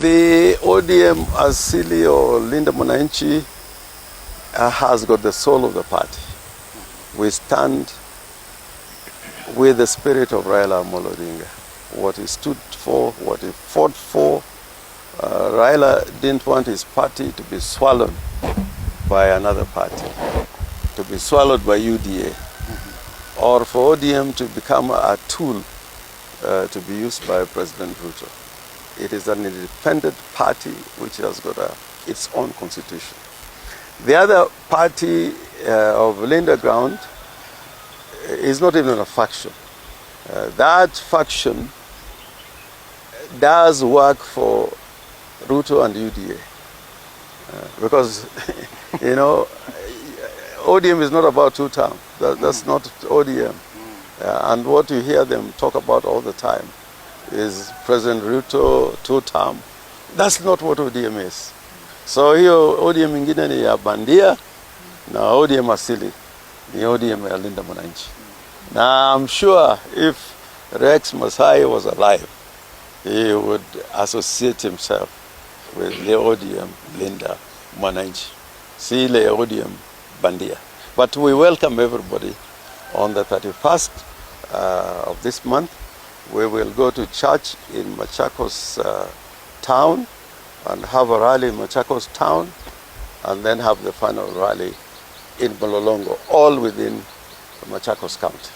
The ODM Asili or Linda Mwananchi has got the soul of the party. We stand with the spirit of Raila Amolo Odinga. What he stood for, what he fought for. Raila didn't want his party to be swallowed by another party, to be swallowed by UDA, or for ODM to become a tool to be used by President Ruto. It is an independent party which has got its own constitution. The other party of Linda Ground is not even a faction. That faction does work for Ruto and UDA. Because, you know, ODM is not about two terms. That's not ODM. And what you hear them talk about all the time is President Ruto, two-term. That's not what ODM is. So hiyo ODM ingine ni ya bandia, na ODM asili ni ODM ya Linda Mwananchi. Now I'm sure if Rex Masai was alive, he would associate himself with the ODM Linda Mwananchi, si ile ODM bandia. But we welcome everybody on the 31st of this month. We will go to church in Machakos town and have a rally in Machakos town, and then have the final rally in Mlolongo, all within Machakos County.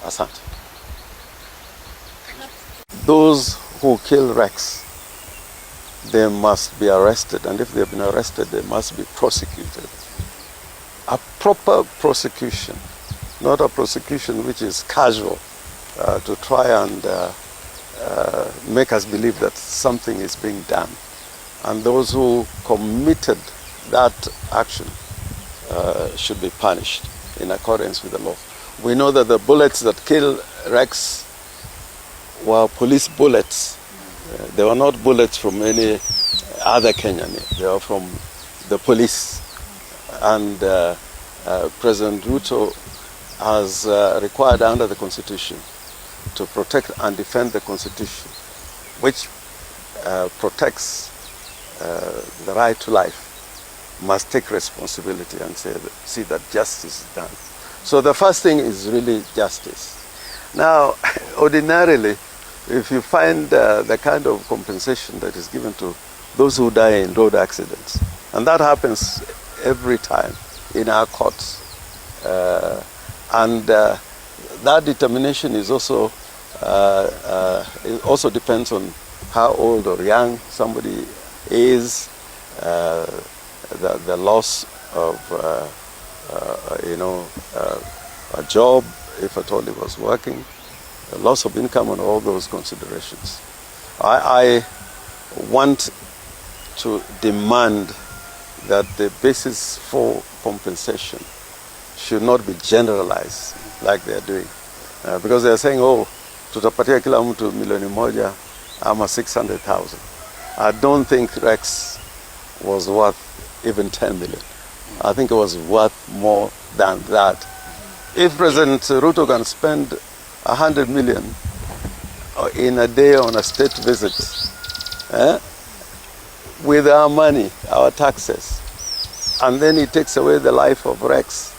Asante. Those who kill Rex, they must be arrested, and if they've been arrested, they must be prosecuted. A proper prosecution, not a prosecution which is casual, to try and make us believe that something is being done. And those who committed that action should be punished in accordance with the law. We know that the bullets that killed Rex were police bullets. They were not bullets from any other Kenyan. They were from the police. And President Ruto has required under the Constitution to protect and defend the Constitution, which protects the right to life, must take responsibility and see that justice is done. So the first thing is really justice. Now, ordinarily, if you find the kind of compensation that is given to those who die in road accidents, and that happens every time in our courts, and that determination is also it also depends on how old or young somebody is, the loss of a job, if at all he was working, the loss of income, and all those considerations. I want to demand that the basis for compensation should not be generalized like they're doing. Because they're saying, oh, tutapatia kila mtu milioni moja ama 600,000. I don't think Rex was worth even 10 million. I think it was worth more than that. If President Ruto can spend 100 million in a day on a state visit, with our money, our taxes, and then he takes away the life of Rex,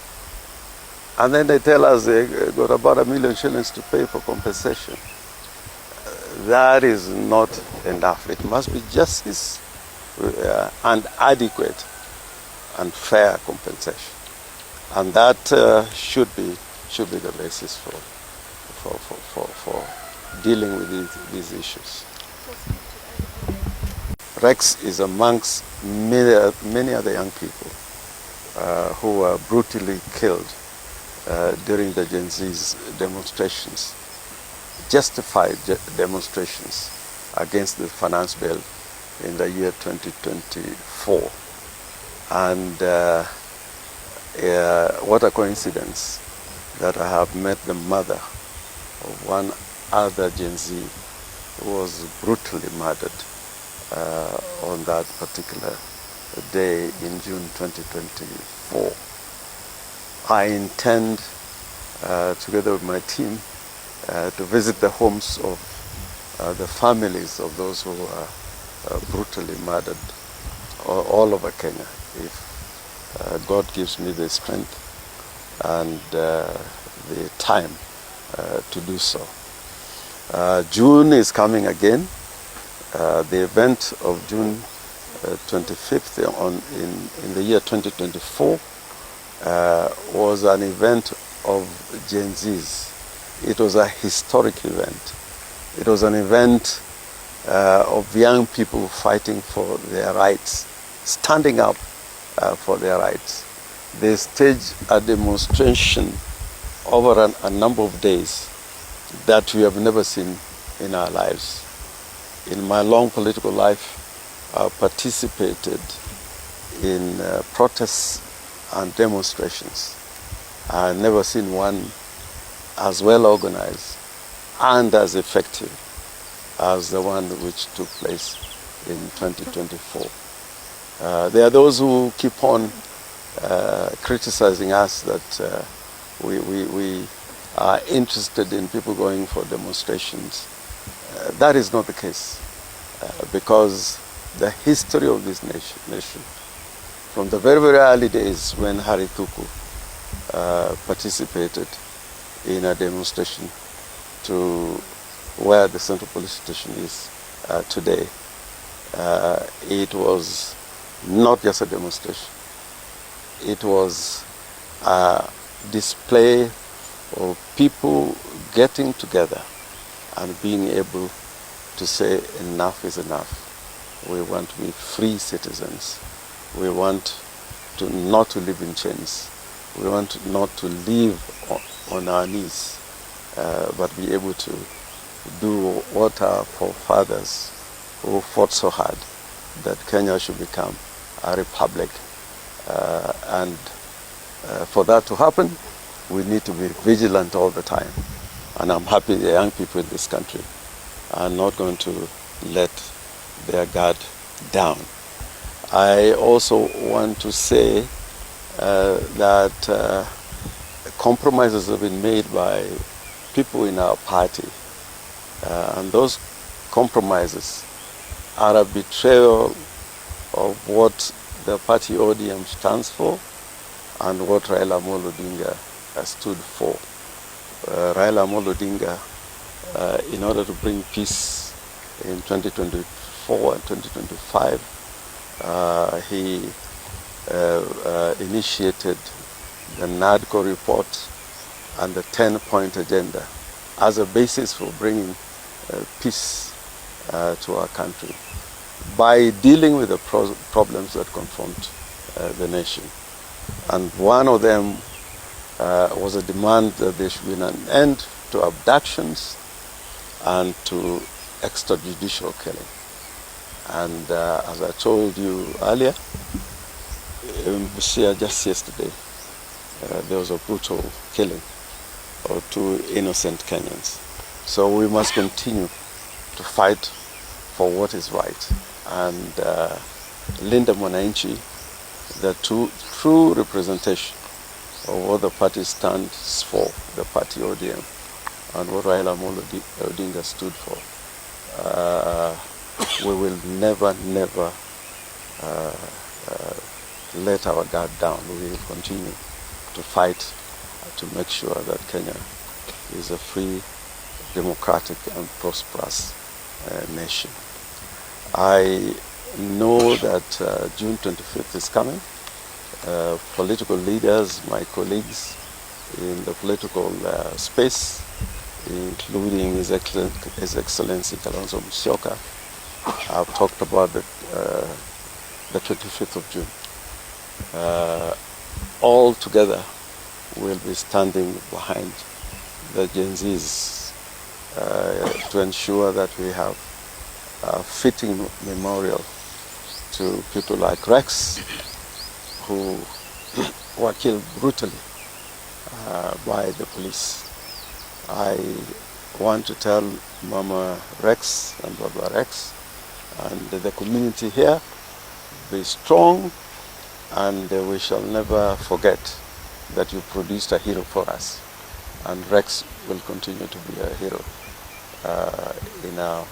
and then they tell us they got about 1 million shillings to pay for compensation. That is not enough. It must be justice and adequate and fair compensation, and that should be the basis for dealing with these issues. Rex is amongst many other young people who were brutally killed during the Gen Z's demonstrations, justified demonstrations against the finance bill in the year 2024. And what a coincidence that I have met the mother of one other Gen Z who was brutally murdered on that particular day in June 2024. I intend, together with my team, to visit the homes of the families of those who were brutally murdered all over Kenya. If God gives me the strength and the time to do so. June is coming again. The event of June 25th in the year 2024 was an event of Gen Zs. It was a historic event. It was an event of young people fighting for their rights, standing up for their rights. They staged a demonstration over a number of days that we have never seen in our lives. In my long political life, I participated in protests and demonstrations. I've never seen one as well organized and as effective as the one which took place in 2024. There are those who keep on criticizing us that we are interested in people going for demonstrations. That is not the case, because the history of this nation, from the very, very early days when Harry Thuku participated in a demonstration to where the Central Police Station is today, it was not just a demonstration. It was a display of people getting together and being able to say enough is enough. We want to be free citizens. We want to not to live in chains. We want not to live on our knees, but be able to do what our forefathers who fought so hard that Kenya should become a republic. And for that to happen, we need to be vigilant all the time. And I'm happy the young people in this country are not going to let their guard down. I also want to say that compromises have been made by people in our party. And those compromises are a betrayal of what the party ODM stands for and what Raila Odinga stood for. Raila Odinga, in order to bring peace in 2024 and 2025, he initiated the NADCO report and the 10-point agenda as a basis for bringing peace to our country by dealing with the problems that confront the nation. And one of them was a demand that there should be an end to abductions and to extrajudicial killing. And as I told you earlier, in Busia just yesterday, there was a brutal killing of 2 innocent Kenyans. So we must continue to fight for what is right. And Linda Mwananchi, the true representation of what the party stands for, the party ODM, and what Raila Odinga stood for. We will never let our guard down. We will continue to fight to make sure that Kenya is a free, democratic and prosperous nation. I know that June 25th is coming. Political leaders, my colleagues in the political space, including His Excellency Kalonzo Musyoka, have talked about the 25th of June. All together we'll be standing behind the Gen Zs to ensure that we have a fitting memorial to people like Rex, who were killed brutally by the police. I want to tell Mama Rex and Baba Rex and the community here, be strong, and we shall never forget that you produced a hero for us, and Rex will continue to be a hero in our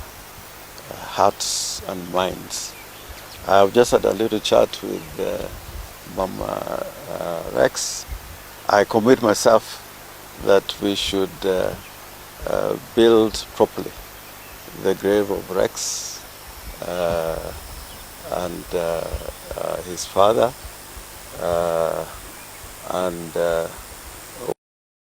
hearts and minds. I've just had a little chat with Mama Rex. I commit myself that we should build properly the grave of Rex and his father, and